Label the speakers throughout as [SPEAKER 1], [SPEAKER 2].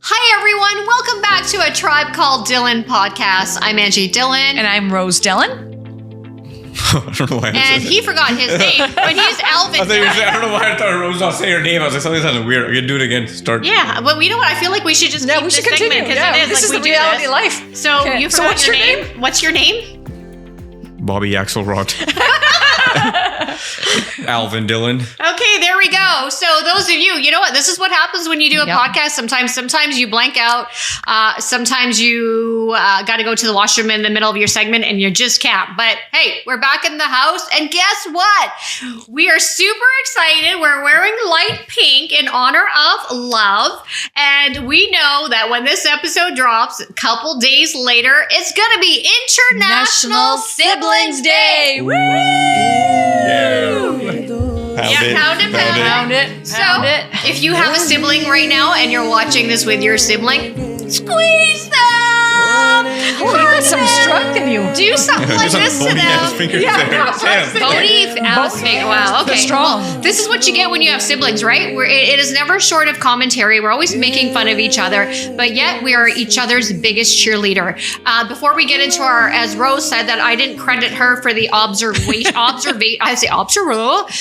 [SPEAKER 1] Hi, everyone. Welcome back to A Tribe Called Dhillon podcast. I'm Angie Dhillon.
[SPEAKER 2] And I'm Rose Dhillon.
[SPEAKER 3] I don't know why.
[SPEAKER 1] And he forgot his name, but he's Alvin.
[SPEAKER 3] I don't know why I thought Rose was not saying her name. I was like, something sounded weird. We can do it again. Start.
[SPEAKER 1] Yeah, but you know what? I feel like we should just keep
[SPEAKER 2] we
[SPEAKER 1] this
[SPEAKER 2] should
[SPEAKER 1] segment
[SPEAKER 2] continue.
[SPEAKER 1] because
[SPEAKER 2] This is
[SPEAKER 1] we
[SPEAKER 2] the
[SPEAKER 1] do
[SPEAKER 2] reality
[SPEAKER 1] this.
[SPEAKER 2] of life.
[SPEAKER 1] So
[SPEAKER 2] Okay.
[SPEAKER 1] you
[SPEAKER 2] So
[SPEAKER 1] forgot
[SPEAKER 2] what's
[SPEAKER 1] your
[SPEAKER 2] your
[SPEAKER 1] name? What's your name?
[SPEAKER 3] Bobby Axelrod. Alvin Dhillon.
[SPEAKER 1] Okay, there we go. So those of you know what? This is what happens when you do a podcast. Sometimes you blank out. Sometimes you got to go to the washroom in the middle of your segment and you just can't. But hey, we're back in the house. And guess what? We are super excited. We're wearing light pink in honor of love. And we know that when this episode drops, a couple days later, it's going to be International Siblings Day.
[SPEAKER 2] Woo!
[SPEAKER 1] Pound it. So, if you have a sibling right now and you're watching this with your sibling, squeeze them.
[SPEAKER 2] Oh, you got some strength in you.
[SPEAKER 1] Do something like this to them. Bony ass finger. Wow. Okay.
[SPEAKER 2] Strong.
[SPEAKER 1] Well, this is what you get when you have siblings, right? It is never short of commentary. We're always making fun of each other, but yet we are each other's biggest cheerleader. Before we get into our, as Rose said, that I didn't credit her for the observation.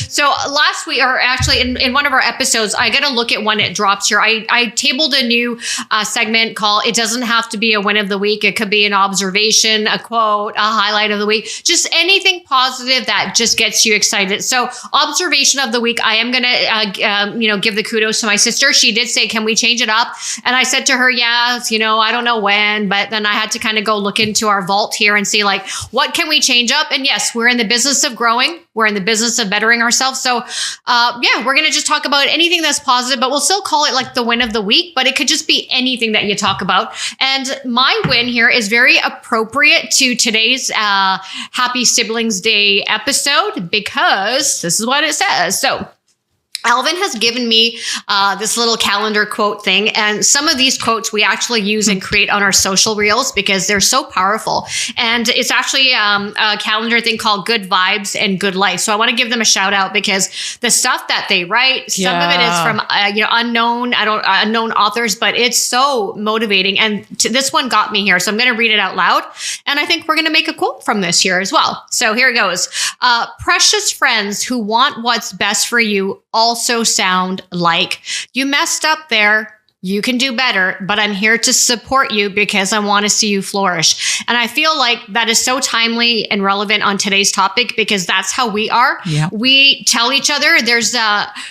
[SPEAKER 1] So last week, or actually in one of our episodes, I got to look at when it drops here. I tabled a new segment called "It Doesn't Have to Be a Win of the Week." It could be an observation, a quote, a highlight of the week, just anything positive that just gets you excited. So observation of the week, I am going to, give the kudos to my sister. She did say, can we change it up? And I said to her, yes, I don't know when, but then I had to kind of go look into our vault here and see like, what can we change up? And yes, we're in the business of growing. We're in the business of bettering ourselves. So we're going to just talk about anything that's positive, but we'll still call it like the win of the week, but it could just be anything that you talk about. And my win here is very appropriate to today's Happy Siblings Day episode because this is what it says. So Alvin has given me this little calendar quote thing. And some of these quotes we actually use and create on our social reels because they're so powerful. And it's actually a calendar thing called Good Vibes and Good Life. So I want to give them a shout out because the stuff that they write, some of it is from unknown authors, but it's so motivating. And this one got me here. So I'm going to read it out loud. And I think we're going to make a quote from this here as well. So here it goes. Precious friends who want what's best for you also sound like, you messed up there. You can do better, but I'm here to support you because I want to see you flourish. And I feel like that is so timely and relevant on today's topic because that's how we are. Yep. We tell each other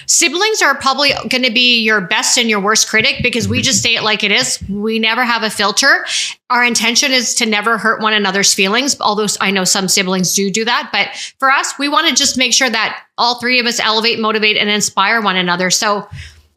[SPEAKER 1] siblings are probably going to be your best and your worst critic because we just say it like it is. We never have a filter. Our intention is to never hurt one another's feelings, although I know some siblings do that. But for us, we want to just make sure that all three of us elevate, motivate, and inspire one another. So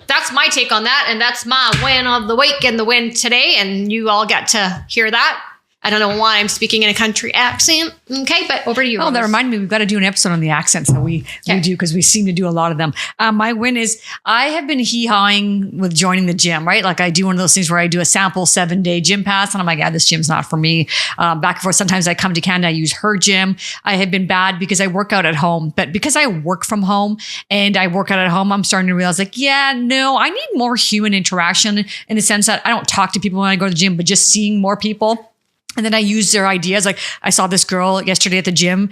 [SPEAKER 1] that's my take on that. And that's my win of the week and the win today. And you all got to hear that. I don't know why I'm speaking in a country accent. Okay, but over to you.
[SPEAKER 2] Oh, that reminded me, we've got to do an episode on the accents that we do because we seem to do a lot of them. My win is I have been hee-hawing with joining the gym, right? Like I do one of those things where I do a sample 7-day gym pass and I'm like, this gym's not for me. Back and forth. Sometimes I come to Canada, I use her gym. I have been bad because I work out at home, but because I work from home and I work out at home, I'm starting to realize like, I need more human interaction in the sense that I don't talk to people when I go to the gym, but just seeing more people. And then I use their ideas. Like I saw this girl yesterday at the gym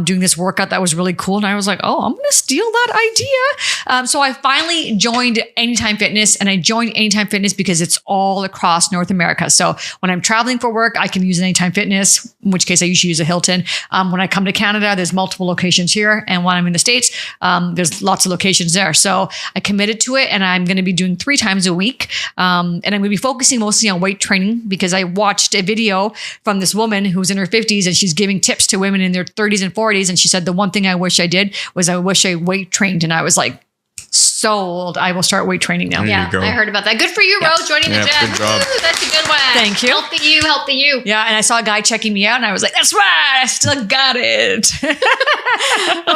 [SPEAKER 2] doing this workout that was really cool. And I was like, I'm going to steal that idea. So I finally joined Anytime Fitness, and I joined Anytime Fitness because it's all across North America. So when I'm traveling for work, I can use Anytime Fitness, in which case I usually use a Hilton. When I come to Canada, there's multiple locations here. And when I'm in the States, there's lots of locations there. So I committed to it, and I'm going to be doing 3 times a week. And I'm going to be focusing mostly on weight training because I watched a video from this woman who's in her 50s and she's giving tips to women in their 30s and 40s. And she said, the one thing I wish I did was I wish I weight trained. And I was like, sold. I will start weight training now.
[SPEAKER 1] Yeah, I heard about that. Good for you, Rose, joining the gym.
[SPEAKER 3] Good job.
[SPEAKER 1] Ooh, that's a good one.
[SPEAKER 2] Thank you.
[SPEAKER 1] Healthy you.
[SPEAKER 2] Yeah, and I saw a guy checking me out and I was like, that's right, I still got it.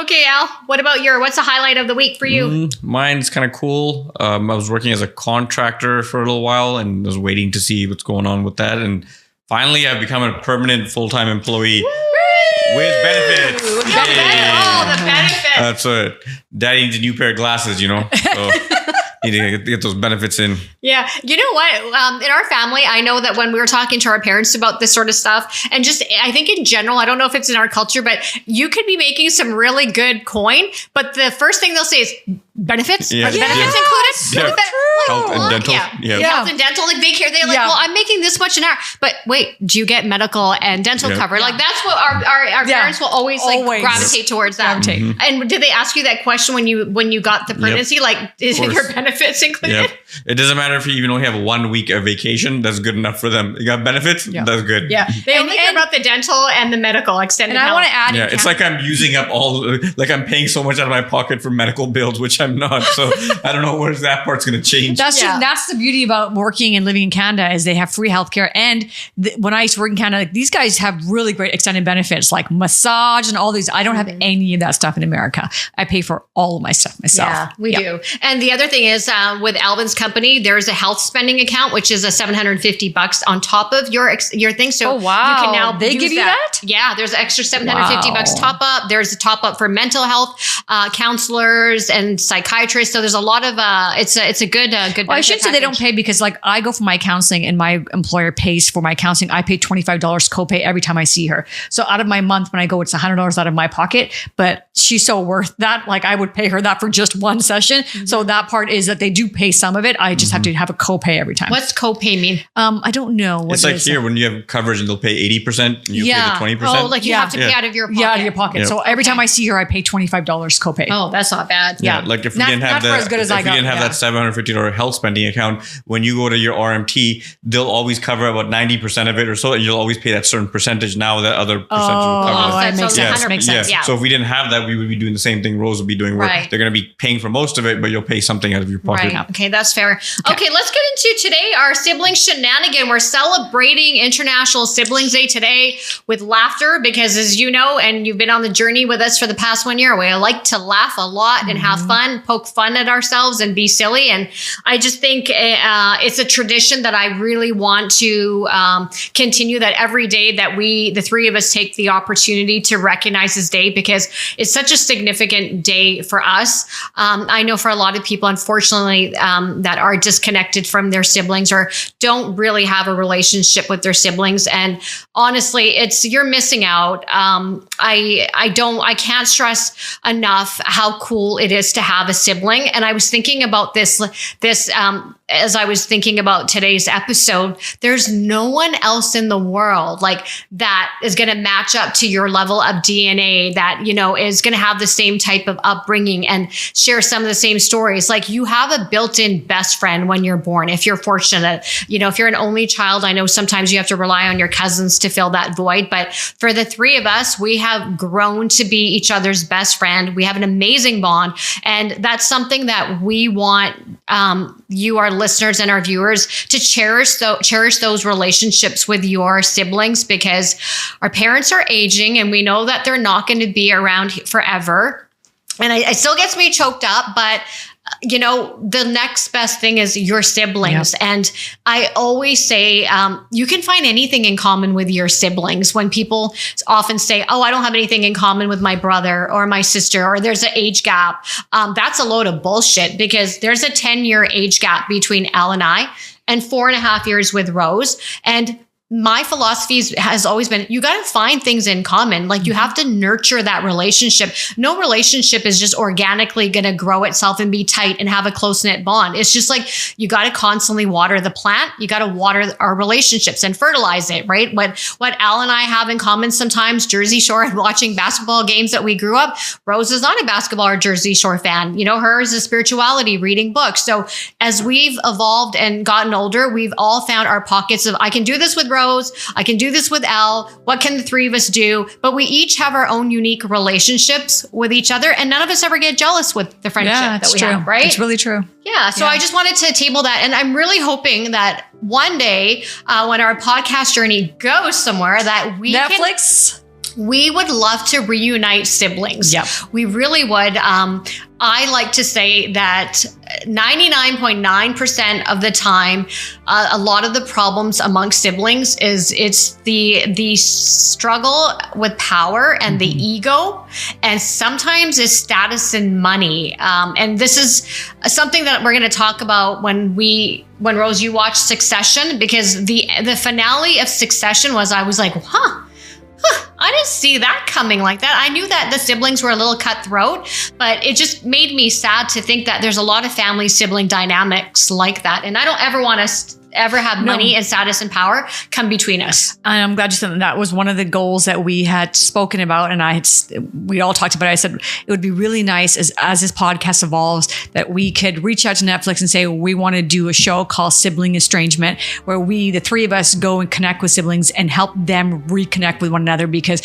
[SPEAKER 1] Okay, Al, what's the highlight of the week for you?
[SPEAKER 3] Mine's kind of cool. I was working as a contractor for a little while and was waiting to see what's going on with that. And finally, I've become a permanent full-time employee with benefits.
[SPEAKER 1] The benefits.
[SPEAKER 3] That's it. Daddy needs a new pair of glasses, So need to get those benefits in.
[SPEAKER 1] Yeah. You know what? In our family, I know that when we were talking to our parents about this sort of stuff, and just, I think in general, I don't know if it's in our culture, but you could be making some really good coin, but the first thing they'll say is benefits.
[SPEAKER 3] Yeah.
[SPEAKER 1] Are the benefits included?
[SPEAKER 3] Yeah. Health and dental.
[SPEAKER 1] Yeah. Health and dental. Like they're like, well, I'm making this much an hour, but wait, do you get medical and dental cover? Like that's what our parents will always gravitate towards that.
[SPEAKER 3] Mm-hmm.
[SPEAKER 1] And did they ask you that question when you got the pregnancy? Like, is your benefits included?
[SPEAKER 3] Yep. It doesn't matter if you even only have 1 week of vacation. That's good enough for them. You got benefits.
[SPEAKER 2] Yeah.
[SPEAKER 3] That's good.
[SPEAKER 1] Yeah. They only care about the dental and the medical extended.
[SPEAKER 2] And I want to add.
[SPEAKER 3] Yeah, it's like I'm using up like I'm paying so much out of my pocket for medical bills, which I'm not. So I don't know where's that part's going to change.
[SPEAKER 2] That's the beauty about working and living in Canada is they have free healthcare. And when I used to work in Canada, these guys have really great extended benefits like massage and all these. I don't have any of that stuff in America. I pay for all of my stuff myself.
[SPEAKER 1] Yeah, we do. And the other thing is with Alvin's company, there's a health spending account, which is a $750 on top of your thing. So you can now
[SPEAKER 2] they give you that?
[SPEAKER 1] Yeah, there's an extra $750 top up. There's a top up for mental health counselors and psychiatrists. So there's a lot of it's a good
[SPEAKER 2] Well, I shouldn't say they don't pay because like I go for my counseling and my employer pays for my counseling. I pay $25 copay every time I see her. So out of my month when I go, it's $100 out of my pocket, but she's so worth that. Like I would pay her that for just one session. Mm-hmm. So that part is that they do pay some of it. I just have to have a copay every time.
[SPEAKER 1] What's copay mean?
[SPEAKER 2] I don't know. What
[SPEAKER 3] it's like here when you have coverage and they'll pay 80% and you pay the 20%.
[SPEAKER 1] Oh, like you have to pay out of your pocket.
[SPEAKER 2] Yeah, out of your pocket. Yep. So every time I see her, I pay $25 copay.
[SPEAKER 1] Oh, that's not bad.
[SPEAKER 3] Yeah. Like if we didn't have that $750 health spending account, when you go to your RMT, they'll always cover about 90% of it or so, and you'll always pay that certain percentage. Now that other percentage will cover
[SPEAKER 2] that makes sense.
[SPEAKER 1] Yeah.
[SPEAKER 3] So if we didn't have that, we would be doing the same thing Rose would be doing, where they're going to be paying for most of it, but you'll pay something out of your pocket.
[SPEAKER 1] Right. Okay, that's fair. Okay, let's get into today our sibling shenanigan. We're celebrating International Siblings Day today with laughter because, as you know, and you've been on the journey with us for the past 1 year, we like to laugh a lot and have fun, poke fun at ourselves and be silly. And I just think it's a tradition that I really want to continue, that every day that the three of us take the opportunity to recognize this day because it's such a significant day for us. I know for a lot of people, unfortunately, that are disconnected from their siblings or don't really have a relationship with their siblings. And honestly, you're missing out. I can't stress enough how cool it is to have a sibling. And I was thinking about this as I was thinking about today's episode. There's no one else in the world like that is going to match up to your level of DNA, that, you know, is going to have the same type of upbringing and share some of the same stories. Like you have a built-in best friend when you're born, if you're fortunate. You know, if you're an only child, I know sometimes you have to rely on your cousins to fill that void. But for the three of us, we have grown to be each other's best friend. We have an amazing bond. And that's something that we want you, our listeners and our viewers, to cherish those relationships with your siblings, because our parents are aging and we know that they're not going to be around forever. And it still gets me choked up, but you know, the next best thing is your siblings. Yep. And I always say, you can find anything in common with your siblings. When people often say, oh, I don't have anything in common with my brother or my sister, or there's an age gap. That's a load of bullshit, because there's a 10-year age gap between Elle and I, and 4.5 years with Rose. And my philosophy has always been, you got to find things in common. Like you have to nurture that relationship. No relationship is just organically going to grow itself and be tight and have a close-knit bond. It's just like, you got to constantly water the plant. You got to water our relationships and fertilize it, right? What Al and I have in common sometimes, Jersey Shore and watching basketball games that we grew up. Rose is not a basketball or Jersey Shore fan. You know, hers is spirituality, reading books. So as we've evolved and gotten older, we've all found our pockets of, I can do this with Rose, I can do this with Elle. What can the three of us do? But we each have our own unique relationships with each other, and none of us ever get jealous with the friendship that we have, right?
[SPEAKER 2] It's really true.
[SPEAKER 1] Yeah. So I just wanted to table that. And I'm really hoping that one day when our podcast journey goes somewhere, that we
[SPEAKER 2] Netflix.
[SPEAKER 1] we would love to reunite siblings.
[SPEAKER 2] Yep.
[SPEAKER 1] We really would. I like to say that 99.9% of the time, a lot of the problems amongst siblings it's the struggle with power and the ego, and sometimes it's status and money. And this is something that we're going to talk about when Rose, you watch Succession, because the finale of Succession was, I was like, I didn't see that coming like that. I knew that the siblings were a little cutthroat, but it just made me sad to think that there's a lot of family sibling dynamics like that. And I don't ever want to ever have money and status and power come between us.
[SPEAKER 2] And I'm glad you said that was one of the goals that we had spoken about. And we all talked about it. I said, it would be really nice as this podcast evolves that we could reach out to Netflix and say, we want to do a show called Sibling Estrangement, where the three of us go and connect with siblings and help them reconnect with one another. Because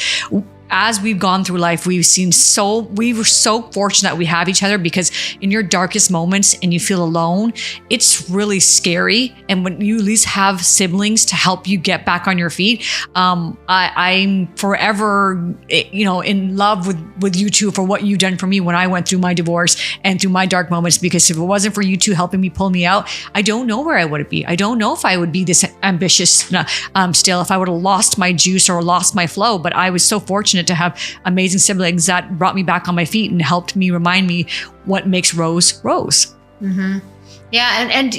[SPEAKER 2] as we've gone through life, we were so fortunate that we have each other, because in your darkest moments and you feel alone, it's really scary. And when you at least have siblings to help you get back on your feet, I'm forever, in love with you two for what you've done for me when I went through my divorce and through my dark moments. Because if it wasn't for you two helping me pull me out, I don't know where I would be. I don't know if I would be this ambitious still, if I would have lost my juice or lost my flow. But I was so fortunate to have amazing siblings that brought me back on my feet and helped me remind me what makes Rose Rose.
[SPEAKER 1] Mm-hmm. Yeah. And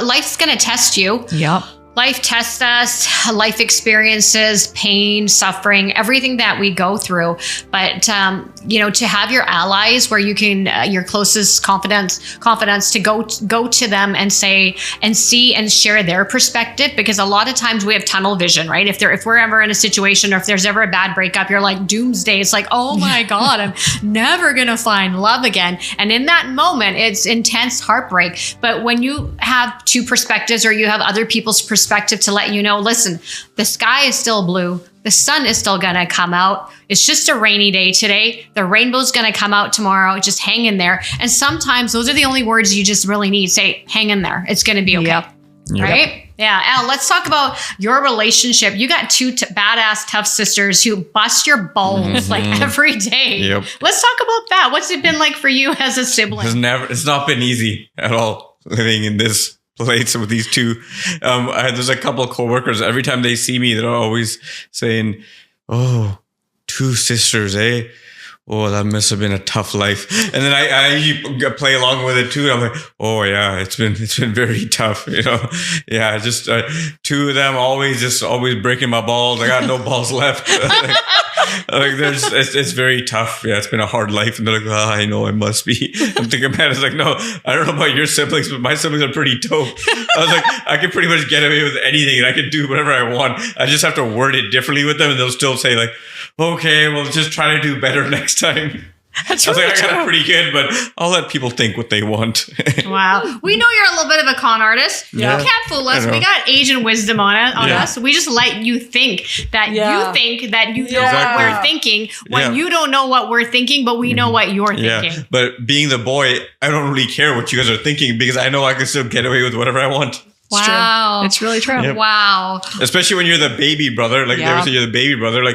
[SPEAKER 1] life's going to test you.
[SPEAKER 2] Yep.
[SPEAKER 1] Life tests us, life experiences, pain, suffering, everything that we go through. But, to have your allies where you can, your closest confidants to go to them and say, and see and share their perspective, because a lot of times we have tunnel vision, right? If we're ever in a situation, or if there's ever a bad breakup, you're like doomsday. It's like, oh my God, I'm never going to find love again. And in that moment, it's intense heartbreak. But when you have two perspectives, or you have other people's perspective to let you know, listen, the sky is still blue. The sun is still going to come out. It's just a rainy day today. The rainbow's going to come out tomorrow. Just hang in there. And sometimes those are the only words you just really need. Say, hang in there. It's going to be okay.
[SPEAKER 2] Yep.
[SPEAKER 1] Right? Yeah. Al, let's talk about your relationship. You got two badass, tough sisters who bust your balls like every day.
[SPEAKER 3] Yep.
[SPEAKER 1] Let's talk about that. What's it been like for you as a sibling?
[SPEAKER 3] It's not been easy at all living in this place with these two. There's a couple of coworkers. Every time they see me, they're always saying, "Oh, two sisters, eh? Oh, that must have been a tough life." And then I usually play along with it too. I'm like, "Oh yeah, it's been very tough, Yeah, just two of them always breaking my balls. I got no balls left." It's very tough. Yeah, it's been a hard life. And they're like, "Oh, I know, it must be." I'm thinking, man, it's like, no, I don't know about your siblings, but my siblings are pretty dope. I was like, I can pretty much get away with anything, and I can do whatever I want. I just have to word it differently with them, and they'll still say like, "Okay, well, just try to do better next time."
[SPEAKER 2] That's
[SPEAKER 3] I was like, I got it pretty good, but I'll let people think what they want.
[SPEAKER 1] Wow. We know you're a little bit of a con artist.
[SPEAKER 3] Yeah.
[SPEAKER 1] You can't fool us. We got Asian wisdom on us. We just let you think that you think that you know what we're thinking when you don't know what we're thinking, but we know what you're thinking.
[SPEAKER 3] Yeah. But being the boy, I don't really care what you guys are thinking, because I know I can still get away with whatever I want.
[SPEAKER 1] Wow.
[SPEAKER 2] It's really true.
[SPEAKER 3] Yep.
[SPEAKER 1] Wow.
[SPEAKER 3] Especially when you're the baby brother. Like, they ever say you're the baby brother, like,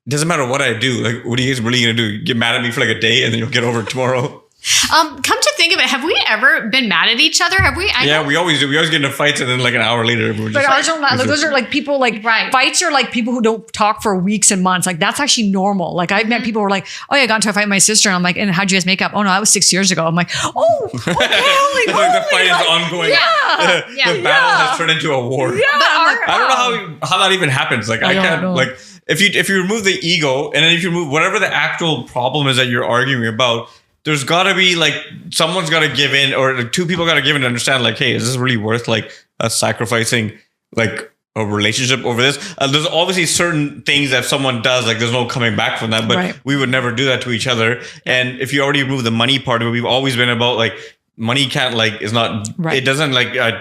[SPEAKER 3] doesn't matter what I do. Like, what are you guys really going to do? Get mad at me for like a day and then you'll get over it tomorrow?
[SPEAKER 1] Come to think of it, have we ever been mad at each other? Have we?
[SPEAKER 3] We always do. We always get into fights, and then like an hour later, we're just.
[SPEAKER 2] But ours are not. Like, those are like people like fights are like people who don't talk for weeks and months. Like, that's actually normal. Like, I've met people who are like, "Oh yeah, I got into a fight with my sister," and I'm like, "And how'd you guys make up?" "Oh no, that was 6 years ago." I'm like, "Oh, okay,
[SPEAKER 3] the fight is ongoing. The battle has turned into a war.
[SPEAKER 2] Yeah,
[SPEAKER 3] I don't know how that even happens. Like, I can't know. Like. If you remove the ego, and then if you remove whatever the actual problem is that you're arguing about, there's got to be like, someone's got to give in, or two people got to give in to understand like, hey, is this really worth like sacrificing like a relationship over this? There's obviously certain things that if someone does, like there's no coming back from that, but we would never do that to each other. And if you already remove the money part of it, we've always been about like, money can't it doesn't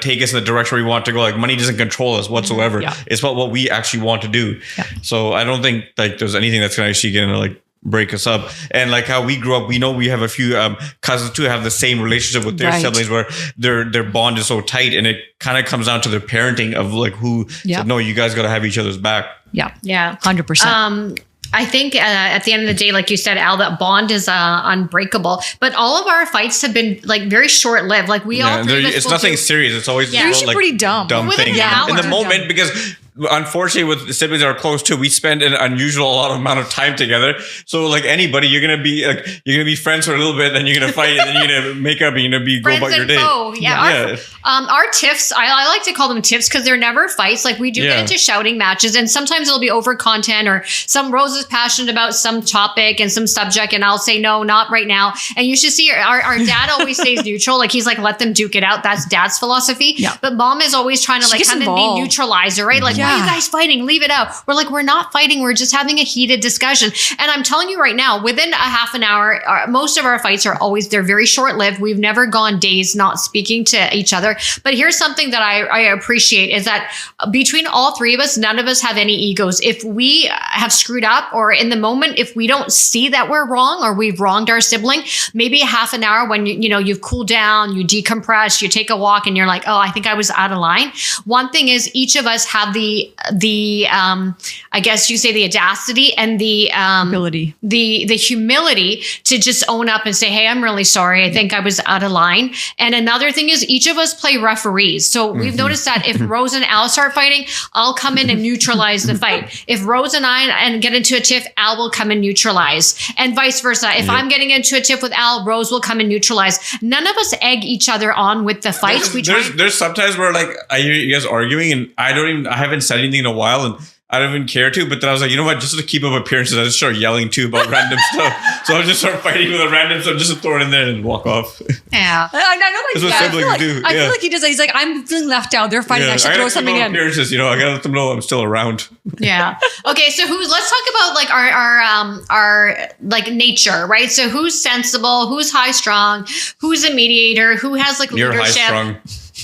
[SPEAKER 3] take us in the direction we want to go. Like, money doesn't control us whatsoever. It's about what we actually want to do. So I don't think like there's anything that's going to actually get into like break us up. And like how we grew up, we know we have a few cousins too have the same relationship with their siblings, where their bond is so tight, and it kind of comes down to their parenting of like who said, no, you guys got to have each other's back.
[SPEAKER 2] Yeah 100%.
[SPEAKER 1] I think at the end of the day, like you said, Al, that bond is unbreakable. But all of our fights have been like very short lived. Like we all,
[SPEAKER 3] it's nothing serious. It's always
[SPEAKER 2] usually pretty dumb
[SPEAKER 3] thing in the moment because. Unfortunately, with siblings that are close too, we spend an unusual amount of time together. So, like anybody, you're gonna be friends for a little bit, then you're gonna fight, and then you're gonna make up, and you're gonna go about your day.
[SPEAKER 1] Our tiffs, I like to call them tiffs because they're never fights. Like we do get into shouting matches, and sometimes it'll be over content or some Rose is passionate about some topic and some subject, and I'll say no, not right now. And you should see our dad always stays neutral. Like he's like, let them duke it out. That's dad's philosophy. Yeah. But mom is always trying to kind of be neutralizer, right? Like. Why are you guys fighting? Leave it out. We're like, we're not fighting. We're just having a heated discussion. And I'm telling you right now, within a half an hour, most of our fights they're very short lived. We've never gone days not speaking to each other. But here's something that I appreciate is that between all three of us, none of us have any egos. If we have screwed up or in the moment, if we don't see that we're wrong or we've wronged our sibling, maybe a half an hour when you've cooled down, you decompress, you take a walk and you're like, oh, I think I was out of line. One thing is each of us have the I guess you say the audacity and the
[SPEAKER 2] ability,
[SPEAKER 1] the humility to just own up and say, hey, I'm really sorry. I think I was out of line. And another thing is each of us play referees. So we've noticed that if Rose and Al start fighting, I'll come in and neutralize the fight. If Rose and I get into a tiff, Al will come and neutralize, and vice versa. If I'm getting into a tiff with Al, Rose will come and neutralize. None of us egg each other on with the fights.
[SPEAKER 3] There's sometimes where like I hear you guys arguing and I haven't said anything in a while and I don't even care to, but then I was like, you know what, just to keep up appearances, I just start yelling too about random stuff. So I'll just start fighting with a random stuff, just to throw it in there and walk off.
[SPEAKER 1] Yeah.
[SPEAKER 2] I know
[SPEAKER 3] that's what siblings do.
[SPEAKER 2] I feel like he does that. He's like, I'm feeling left out. They're fighting. I should throw something in.
[SPEAKER 3] Appearances, I gotta let them know I'm still around.
[SPEAKER 1] Yeah. Okay. So let's talk about like our like nature, right? So who's sensible, who's high strung, who's a mediator, who has like
[SPEAKER 3] You're
[SPEAKER 1] leadership.
[SPEAKER 3] High strung.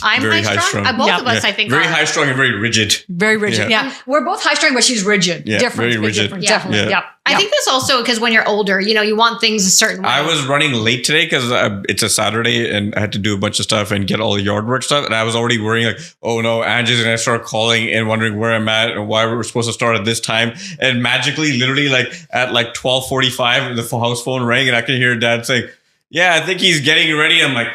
[SPEAKER 1] I'm high strung. Both of us, I think,
[SPEAKER 3] very high strung and very rigid.
[SPEAKER 2] Very rigid. Yeah. We're both high strung, but she's rigid.
[SPEAKER 3] Yeah,
[SPEAKER 2] different.
[SPEAKER 3] Very rigid.
[SPEAKER 2] Different. Definitely.
[SPEAKER 1] Yeah. I think that's also because when you're older, you want things a certain way.
[SPEAKER 3] I was running late today because it's a Saturday and I had to do a bunch of stuff and get all the yard work stuff. And I was already worrying like, oh no, Angie's going to start calling and wondering where I'm at and why we're supposed to start at this time. And magically, literally like at like 12:45, the house phone rang and I could hear Dad saying, yeah, I think he's getting ready. I'm like,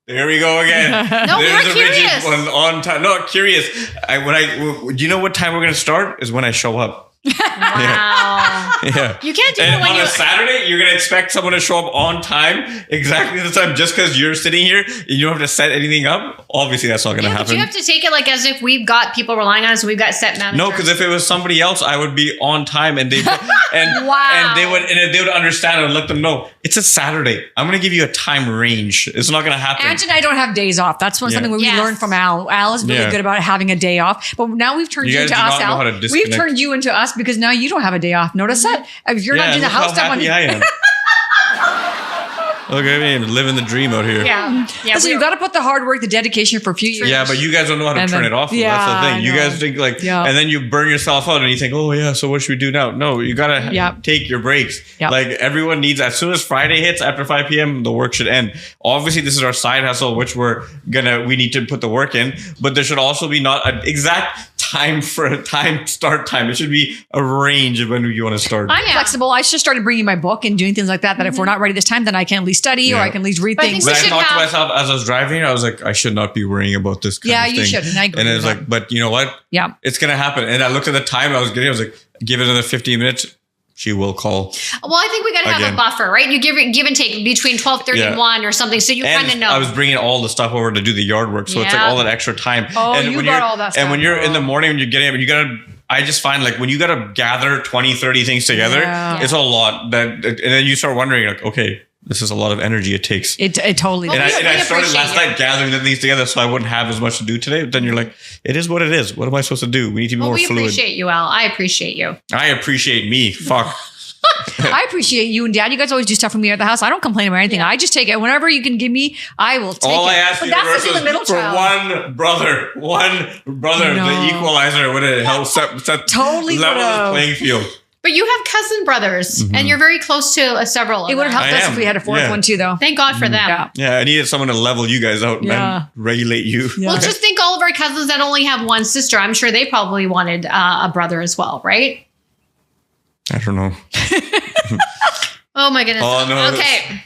[SPEAKER 3] there we go again.
[SPEAKER 1] No,
[SPEAKER 3] there's
[SPEAKER 1] we're
[SPEAKER 3] a
[SPEAKER 1] curious.
[SPEAKER 3] rigid one on time. No, curious. Do you know what time we're going to start? Is when I show up.
[SPEAKER 1] Wow.
[SPEAKER 3] Yeah.
[SPEAKER 1] You can't do
[SPEAKER 3] and
[SPEAKER 1] it when
[SPEAKER 3] on a Saturday, you're going to expect someone to show up on time, exactly the time, just because you're sitting here. You don't have to set anything up. Obviously, that's not going to happen.
[SPEAKER 1] But you have to take it like as if we've got people relying on us and we've got set managers.
[SPEAKER 3] No, because if it was somebody else, I would be on time and they
[SPEAKER 1] wow.
[SPEAKER 3] and they would understand and let them know it's a Saturday. I'm going to give you a time range. It's not going to happen.
[SPEAKER 2] Ange and I don't have days off. That's something we learned from Al. Al is really good about having a day off. But now we've turned you into us, Al. We've turned you into us because now you don't have a day off. Notice that? If you're not doing the house stuff,
[SPEAKER 3] I am. Look at me, living the dream out here.
[SPEAKER 1] Yeah.
[SPEAKER 2] So you've got to put the hard work, the dedication for a few years.
[SPEAKER 3] Yeah, but you guys don't know how to turn it off.
[SPEAKER 2] Yeah,
[SPEAKER 3] that's the thing. You guys think and then you burn yourself out and you think, oh yeah, so what should we do now? No, you got to take your breaks. Yep. Like everyone needs, as soon as Friday hits after 5 p.m., the work should end. Obviously, this is our side hustle, which we need to put the work in, but there should also be not an exact start time. It should be a range of when you want to start.
[SPEAKER 2] I'm flexible. I just started bringing my book and doing things like that. That if we're not ready this time, then I can at least study or I can at least read things.
[SPEAKER 3] But I thought to myself as I was driving, I was like, I should not be worrying about this kind of thing.
[SPEAKER 2] Yeah, you shouldn't. I agree.
[SPEAKER 3] And it was like, but you know what?
[SPEAKER 2] Yeah,
[SPEAKER 3] it's gonna happen. And I looked at the time I was getting. I was like, give it another 15 minutes. She will call.
[SPEAKER 1] Well, I think we got to have a buffer, right? You give and take between 12:30 and 1 or something, so you kind of know.
[SPEAKER 3] I was bringing all the stuff over to do the yard work, so it's like all that extra time.
[SPEAKER 2] Oh, and you got all that stuff.
[SPEAKER 3] And when you're in the morning, when you're getting up, I just find like when you got to gather 20, 30 things together, it's a lot. And then you start wondering like, okay, this is a lot of energy it takes.
[SPEAKER 2] It totally
[SPEAKER 3] is. And I started last night gathering the things together so I wouldn't have as much to do today. But then you're like, it is what it is. What am I supposed to do? We need to be more fluid.
[SPEAKER 1] We appreciate you, Al. I appreciate you.
[SPEAKER 3] I appreciate me. Fuck.
[SPEAKER 2] I appreciate you and Dad. You guys always do stuff for me at the house. I don't complain about anything. I just take it. Whenever you can give me, I will take it.
[SPEAKER 3] All I ask you is for one brother, the equalizer would have helped set
[SPEAKER 2] totally
[SPEAKER 3] level the playing field.
[SPEAKER 1] But you have cousin brothers, and you're very close to several of them.
[SPEAKER 2] It would have helped us if we had a fourth one too, though.
[SPEAKER 1] Thank God for them.
[SPEAKER 3] Yeah, I needed someone to level you guys out and regulate you.
[SPEAKER 1] Yeah. Well, just think all of our cousins that only have one sister. I'm sure they probably wanted a brother as well, right?
[SPEAKER 3] I don't know.
[SPEAKER 1] Oh my goodness.
[SPEAKER 3] Oh, no.
[SPEAKER 1] Okay.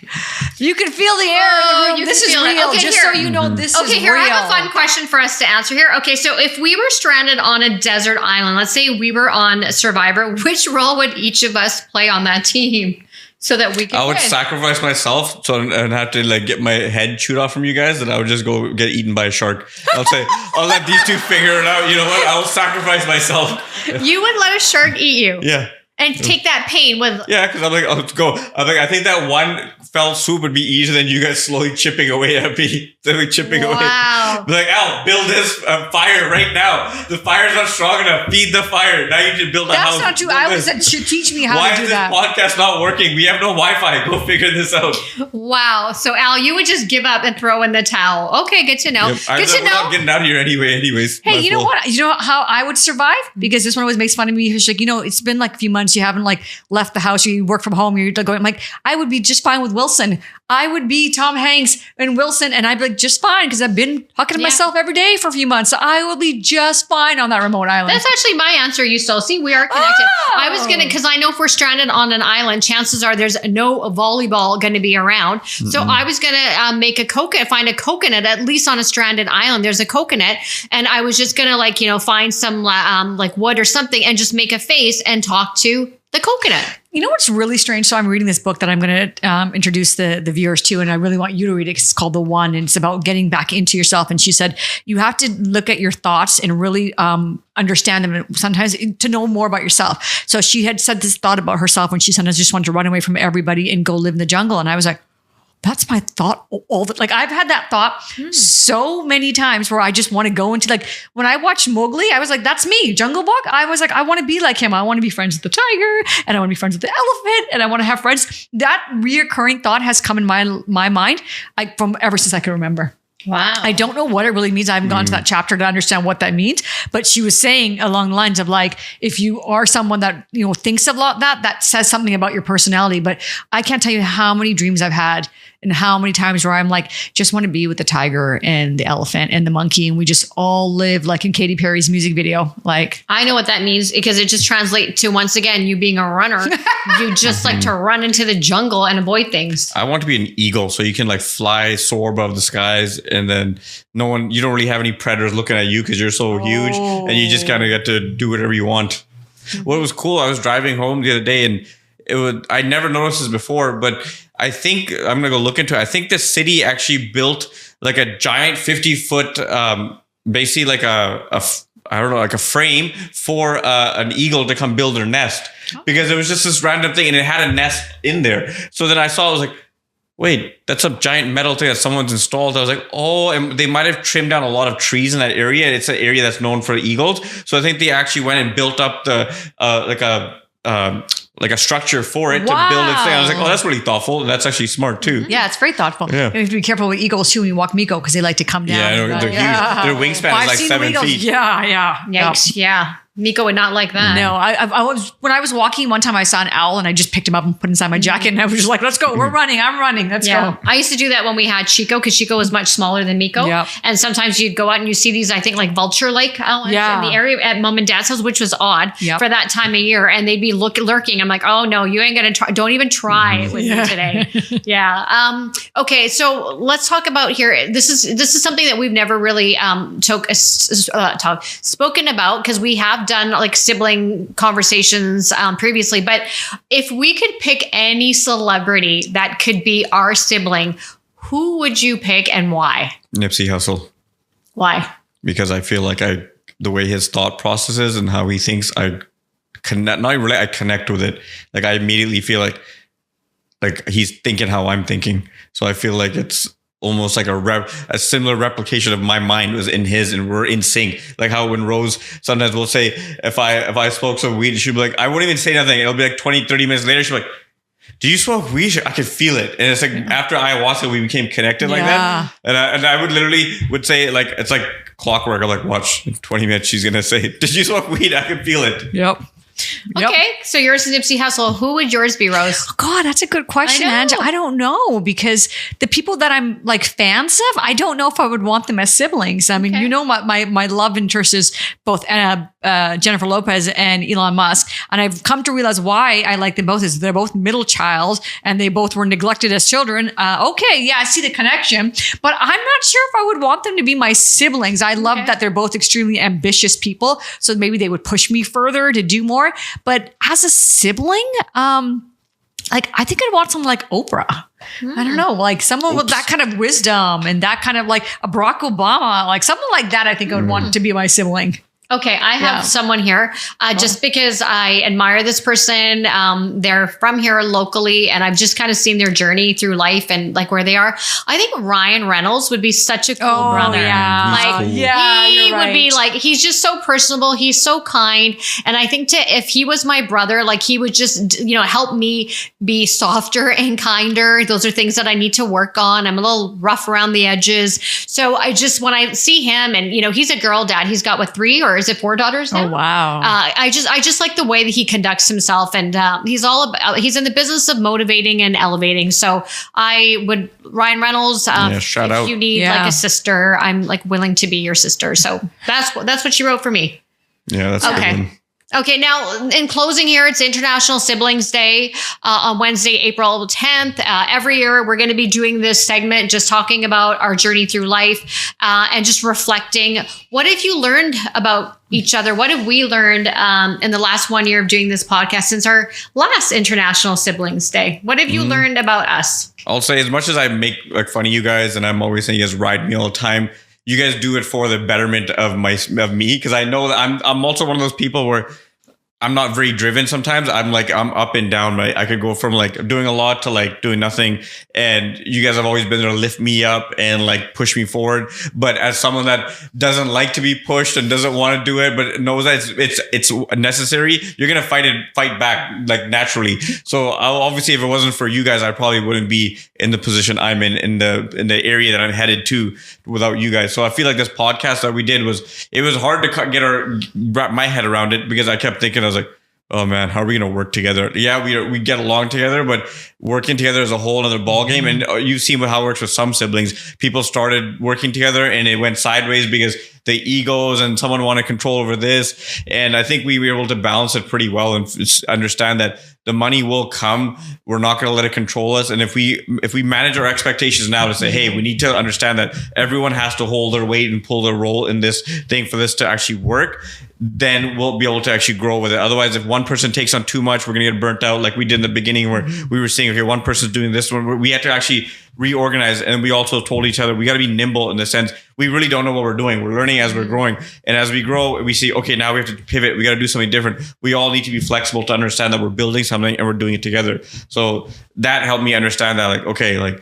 [SPEAKER 2] You can feel the air in the room. This is real.
[SPEAKER 1] Okay,
[SPEAKER 2] just
[SPEAKER 1] here.
[SPEAKER 2] So you know, this is real.
[SPEAKER 1] Okay, here, I have a fun question for us to answer here. Okay, so if we were stranded on a desert island, let's say we were on Survivor, which role would each of us play on that team so that we could
[SPEAKER 3] I would sacrifice myself and have to like get my head chewed off from you guys, and I would just go get eaten by a shark. I'll say, I'll let these two figure it out. You know what? I will sacrifice myself.
[SPEAKER 1] You would let a shark eat you?
[SPEAKER 3] Yeah.
[SPEAKER 1] And take that pain with...
[SPEAKER 3] Yeah, because I'm like, oh, let's go. I'm like, I think that one fell swoop would be easier than you guys slowly chipping away at me. Chipping away.
[SPEAKER 1] Wow.
[SPEAKER 3] Be like, Al, build this fire right now. The fire's not strong enough. Feed the fire. Now you need to build a house.
[SPEAKER 2] That's not true. I was said, should teach me how to do that.
[SPEAKER 3] Why is this podcast not working? We have no Wi-Fi. Go figure this out.
[SPEAKER 1] Wow. So, Al, you would just give up and throw in the towel. Okay, good to know.
[SPEAKER 3] Yep. We're not getting out of here anyways.
[SPEAKER 2] Hey, you know what? You know how I would survive? Because this one always makes fun of me. He's like, it's been like a few months. You haven't like left the house, or you work from home, you're going. I'm like, I would be just fine with Wilson. I would be Tom Hanks and Wilson, and I'd be like, just fine, because I've been talking to myself every day for a few months. So I will be just fine on that remote island.
[SPEAKER 1] That's actually my answer, you still see. We are connected. I was going to, because I know if we're stranded on an island, chances are there's no volleyball going to be around. Mm-hmm. So I was going to make find a coconut, at least on a stranded island. There's a coconut. And I was just going to find some like wood or something and just make a face and talk to the coconut.
[SPEAKER 2] You know what's really strange? So I'm reading this book that I'm going to introduce the viewers to, and I really want you to read it. It's called The One, and it's about getting back into yourself. And she said, you have to look at your thoughts and really understand them, and sometimes to know more about yourself. So she had said this thought about herself when she sometimes just wanted to run away from everybody and go live in the jungle. And I was like, that's my thought all the, like, I've had that thought so many times where I just want to go into, like, when I watched Mowgli, I was like, that's me, Jungle Book. I was like, I want to be like him. I want to be friends with the tiger, and I want to be friends with the elephant, and I want to have friends. That reoccurring thought has come in my mind from ever since I can remember.
[SPEAKER 1] Wow.
[SPEAKER 2] I don't know what it really means. I haven't gone to that chapter to understand what that means, but she was saying along the lines of, like, if you are someone that, thinks a lot, that says something about your personality. But I can't tell you how many dreams I've had and how many times where I'm like, just want to be with the tiger and the elephant and the monkey. And we just all live like in Katy Perry's music video. Like,
[SPEAKER 1] I know what that means, because it just translates to, once again, you being a runner. You just like to run into the jungle and avoid things.
[SPEAKER 3] I want to be an eagle, so you can like fly, soar above the skies, and then you don't really have any predators looking at you because you're so huge, and you just kind of get to do whatever you want. What was cool, I was driving home the other day, and I never noticed this before, but I think I'm going to go look into it. I think the city actually built like a giant 50-foot, basically like a frame for an eagle to come build their nest, because it was just this random thing and it had a nest in there. So then I saw, I was like, wait, that's a giant metal thing that someone's installed. I was like, oh, and they might have trimmed down a lot of trees in that area. It's an area that's known for eagles. So I think they actually went and built up the, like a structure for it to build its thing. I was like, oh, that's really thoughtful. And that's actually smart too.
[SPEAKER 2] Yeah, it's very thoughtful.
[SPEAKER 3] Yeah.
[SPEAKER 2] You have to be careful with eagles too when you walk Miko, because they like to come down.
[SPEAKER 3] Yeah, they're huge. Their wingspan is like 7 feet.
[SPEAKER 2] Yeah.
[SPEAKER 1] Yikes. Yeah. Miko would not like that.
[SPEAKER 2] No, when I was walking one time, I saw an owl and I just picked him up and put inside my jacket, and I was just like, let's go. We're running. I'm running. Let's go.
[SPEAKER 1] I used to do that when we had Chico, because Chico was much smaller than Miko.
[SPEAKER 2] Yep.
[SPEAKER 1] And sometimes you'd go out and you see these, I think, like vulture-like owls in the area at Mom and Dad's house, which was odd for that time of year. And they'd be lurking. I'm like, oh no, you ain't going to try. Don't even try with me today. Okay. So let's talk about here. This is something that we've never really spoken about, because we have done like sibling conversations previously. But if we could pick any celebrity that could be our sibling, who would you pick and why?
[SPEAKER 3] Nipsey Hussle.
[SPEAKER 1] Why?
[SPEAKER 3] Because I feel like the way his thought processes and how he thinks, I connect with it. Like I immediately feel like he's thinking how I'm thinking. So I feel like it's almost like a similar replication of my mind was in his, and we're in sync. Like how when Rose sometimes will say, if I smoke some weed, she'll be like, I won't even say nothing. It'll be like 20, 30 minutes later, she'll be like, do you smoke weed? I could feel it. And it's like after ayahuasca, we became connected like that. And I would say, like, it's like clockwork. I'm like, watch, in 20 minutes, she's going to say, did you smoke weed? I can feel it.
[SPEAKER 2] Yep.
[SPEAKER 1] Okay, so yours is Nipsey Hussle. Who would yours be, Rose?
[SPEAKER 2] Oh God, that's a good question, Angela. I don't know, because the people that I'm like fans of, I don't know if I would want them as siblings. I mean, my love interest is both Jennifer Lopez and Elon Musk. And I've come to realize why I like them both is they're both middle child and they both were neglected as children. Okay, yeah, I see the connection, but I'm not sure if I would want them to be my siblings. I love that they're both extremely ambitious people. So maybe they would push me further to do more. But as a sibling, like I think I'd want someone like Oprah. I don't know, like someone with that kind of wisdom and that kind of like a Barack Obama, like someone like that. I think I would want to be my sibling.
[SPEAKER 1] Okay, I have someone here just because I admire this person. They're from here locally, and I've just kind of seen their journey through life and like where they are. I think Ryan Reynolds would be such a cool brother.
[SPEAKER 2] Yeah.
[SPEAKER 1] Like
[SPEAKER 3] cool.
[SPEAKER 1] he would be like, he's just so personable. He's so kind. And I think if he was my brother, like he would just, help me be softer and kinder. Those are things that I need to work on. I'm a little rough around the edges. So when I see him and, he's a girl dad, he's got 3 or is it 4 daughters now?
[SPEAKER 2] Oh, wow.
[SPEAKER 1] I just like the way that he conducts himself, and he's in the business of motivating and elevating. So Ryan Reynolds,
[SPEAKER 3] shout
[SPEAKER 1] if
[SPEAKER 3] out.
[SPEAKER 1] you need like a sister, I'm like willing to be your sister. So that's what she wrote for me.
[SPEAKER 3] Yeah, that's okay. A good one.
[SPEAKER 1] Okay, now in closing here, it's International Siblings Day on Wednesday, April 10th. Every year, we're going to be doing this segment, just talking about our journey through life and just reflecting. What have you learned about each other? What have we learned in the last 1 year of doing this podcast since our last International Siblings Day? What have you learned about us?
[SPEAKER 3] I'll say, as much as I make fun of you guys, and I'm always saying you guys ride me all the time, you guys do it for the betterment of me, because I know that I'm also one of those people where I'm not very driven sometimes. I'm up and down. I could go from like doing a lot to like doing nothing. And you guys have always been there to lift me up and like push me forward. But as someone that doesn't like to be pushed and doesn't want to do it, but knows that it's necessary, you're going to fight back like naturally. So obviously, if it wasn't for you guys, I probably wouldn't be in the position I'm in the area that I'm headed to without you guys. So I feel like this podcast that we did was hard to wrap my head around it, because I kept thinking, I was like, oh man, how are we going to work together? Yeah, we get along together, but working together is a whole other ballgame. And you've seen how it works with some siblings. People started working together and it went sideways because the egos and someone wanted control over this. And I think we were able to balance it pretty well and understand that the money will come. We're not going to let it control us. And if we manage our expectations now to say, hey, we need to understand that everyone has to hold their weight and pull their role in this thing for this to actually work, then we'll be able to actually grow with it. Otherwise, if one person takes on too much, we're going to get burnt out like we did in the beginning, where we were saying, okay, one person's doing this one. We had to actually reorganize. And we also told each other, we got to be nimble in the sense we really don't know what we're doing. We're learning as we're growing. And as we grow, we see, okay, now we have to pivot. We got to do something different. We all need to be flexible to understand that we're building something and we're doing it together. So that helped me understand that, like, okay, like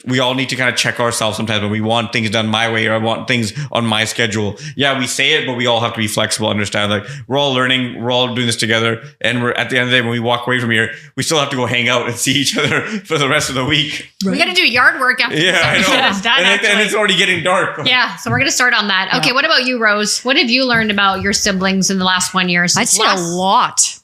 [SPEAKER 3] we all need to kind of check ourselves sometimes when we want things done my way or I want things on my schedule. Yeah, we say it, but we all have to be flexible, understand like we're all learning, we're all doing this together. And we're at the end of the day, when we walk away from here, we still have to go hang out and see each other for the rest of the week.
[SPEAKER 1] Right. We got to do yard work after
[SPEAKER 3] this episode is done, and it's already getting dark.
[SPEAKER 1] Yeah, so we're going to start on that. Okay, what about you, Rose? What have you learned about your siblings in the last 1 year?
[SPEAKER 2] I'd say a lot.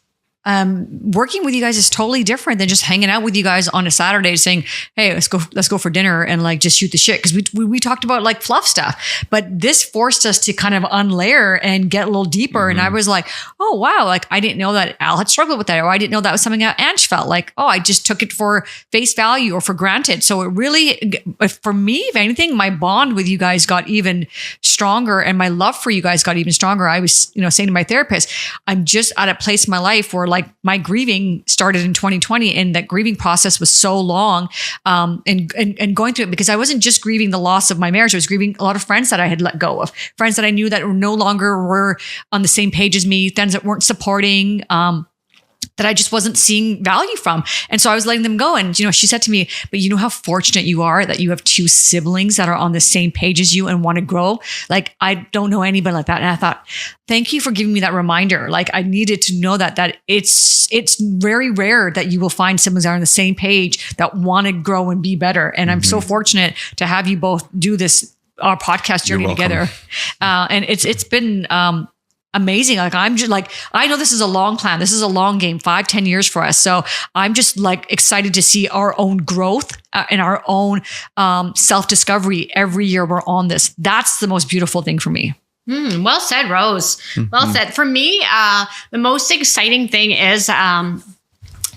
[SPEAKER 2] Working with you guys is totally different than just hanging out with you guys on a Saturday saying, hey, let's go for dinner and like just shoot the shit. Cause we talked about like fluff stuff, but this forced us to kind of unlayer and get a little deeper. Mm-hmm. And I was like, oh wow. Like I didn't know that Al had struggled with that, or I didn't know that was something that Ange felt like, oh, I just took it for face value or for granted. So it really, for me, if anything, my bond with you guys got even stronger and my love for you guys got even stronger. I was, saying to my therapist, I'm just at a place in my life where like my grieving started in 2020, and that grieving process was so long, and going through it, because I wasn't just grieving the loss of my marriage. I was grieving a lot of friends that I had let go of, friends that I knew that were no longer were on the same page as me, friends that weren't supporting, that I just wasn't seeing value from. And so I was letting them go. And, she said to me, but you know how fortunate you are that you have 2 siblings that are on the same page as you and want to grow. Like, I don't know anybody like that. And I thought, thank you for giving me that reminder. Like, I needed to know that it's very rare that you will find siblings that are on the same page that want to grow and be better. And I'm so fortunate to have you both do our podcast journey together. And it's been, amazing. Like I'm just like, I know this is a long plan. This is a long game, 5-10 years for us. So I'm just like excited to see our own growth and our own self-discovery every year we're on this. That's the most beautiful thing for me.
[SPEAKER 1] Well said, Rose. Well said. For me, the most exciting thing is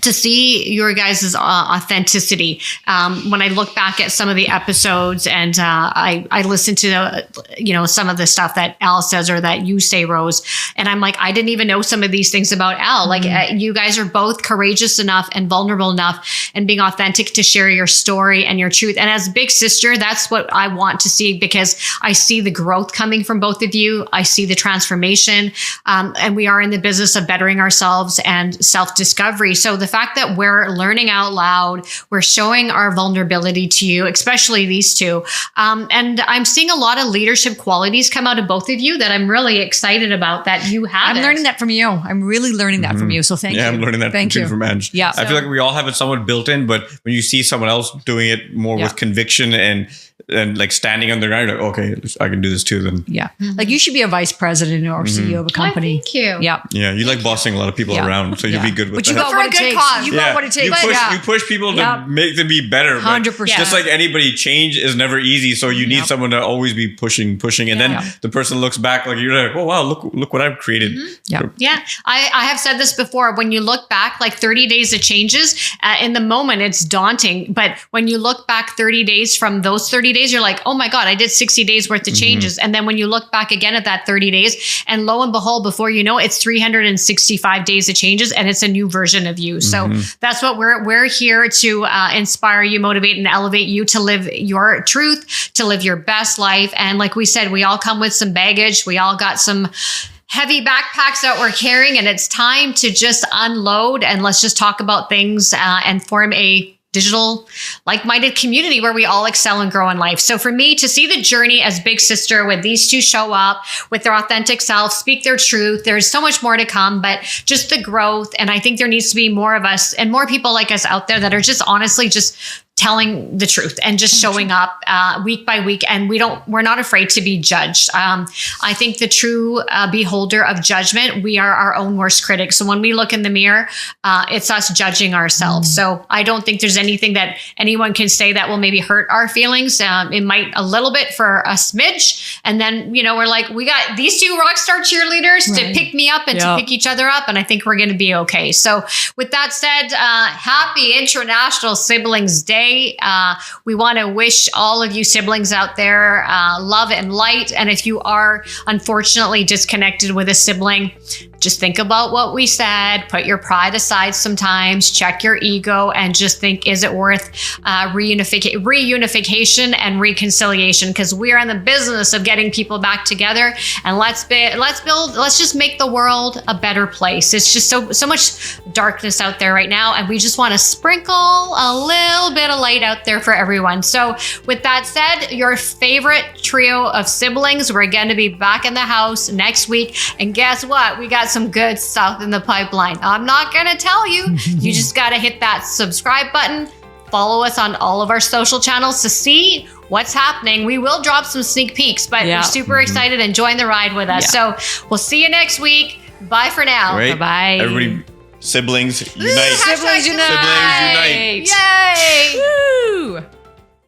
[SPEAKER 1] to see your guys' authenticity. When I look back at some of the episodes and I listen to, some of the stuff that Al says or that you say, Rose, and I'm like, I didn't even know some of these things about Al. Like you guys are both courageous enough and vulnerable enough and being authentic to share your story and your truth. And as big sister, that's what I want to see, because I see the growth coming from both of you. I see the transformation, and we are in the business of bettering ourselves and self-discovery. So the fact that we're learning out loud, we're showing our vulnerability to you, especially these two. And I'm seeing a lot of leadership qualities come out of both of you that I'm really excited about that you have.
[SPEAKER 2] I'm learning that from you. I'm really learning that from you. So thank you.
[SPEAKER 3] Yeah, I'm learning that from Ange.
[SPEAKER 2] Yeah.
[SPEAKER 3] I feel like we all have it somewhat built in, but when you see someone else doing it more with conviction and like standing on their ground, like, okay, I can do this too. Then
[SPEAKER 2] like you should be a vice president or CEO of a company.
[SPEAKER 1] Thank you.
[SPEAKER 2] Yeah,
[SPEAKER 3] you like bossing a lot of people around, so you'll be good with
[SPEAKER 2] but
[SPEAKER 3] that.
[SPEAKER 2] you got what it takes.
[SPEAKER 1] Cause.
[SPEAKER 2] You got what it takes.
[SPEAKER 3] You push people to make them be better.
[SPEAKER 2] 100%.
[SPEAKER 3] Just like anybody, change is never easy. So you need someone to always be pushing, and then the person looks back like you're like, oh wow, look what I've created.
[SPEAKER 1] Yeah. I have said this before. When you look back, like 30 days of changes, in the moment, it's daunting. But when you look back 30 days from those 30 days, you're like, oh my God, I did 60 days worth of changes. And then when you look back again at that 30 days, and lo and behold, before you know, it's 365 days of changes, and it's a new version of you. So that's what we're here to inspire you, motivate, and elevate you to live your truth, to live your best life. And like we said, we all come with some baggage. We all got some heavy backpacks that we're carrying, and it's time to just unload, and let's just talk about things and form a digital like-minded community where we all excel and grow in life. So for me to see the journey as big sister with these two show up with their authentic self, speak their truth, there's so much more to come, but just the growth. And I think there needs to be more of us and more people like us out there that are just honestly just telling the truth and just showing up week by week. And we're not afraid to be judged. I think the true beholder of judgment, we are our own worst critic. So when we look in the mirror, it's us judging ourselves. So I don't think there's anything that anyone can say that will maybe hurt our feelings. It might a little bit for a smidge. And then, we're like, we got these two rock star cheerleaders to pick me up and to pick each other up. And I think we're going to be okay. So with that said, happy International Siblings Day. We want to wish all of you siblings out there love and light. And if you are unfortunately disconnected with a sibling, just think about what we said. Put your pride aside sometimes. Check your ego and just think, is it worth reunification and reconciliation? Because we are in the business of getting people back together. And let's just make the world a better place. It's just so much darkness out there right now, and we just want to sprinkle a little bit of light out there for everyone. So with that said, your favorite trio of siblings, we're going to be back in the house next week. And guess what? We got some good stuff in the pipeline. I'm not going to tell you. You just got to hit that subscribe button. Follow us on all of our social channels to see what's happening. We will drop some sneak peeks, but we're super excited and join the ride with us. So we'll see you next week. Bye for now.
[SPEAKER 3] Great.
[SPEAKER 2] Bye-bye.
[SPEAKER 3] Everybody, siblings unite.
[SPEAKER 2] Siblings unite.
[SPEAKER 3] Siblings unite.
[SPEAKER 1] Yes.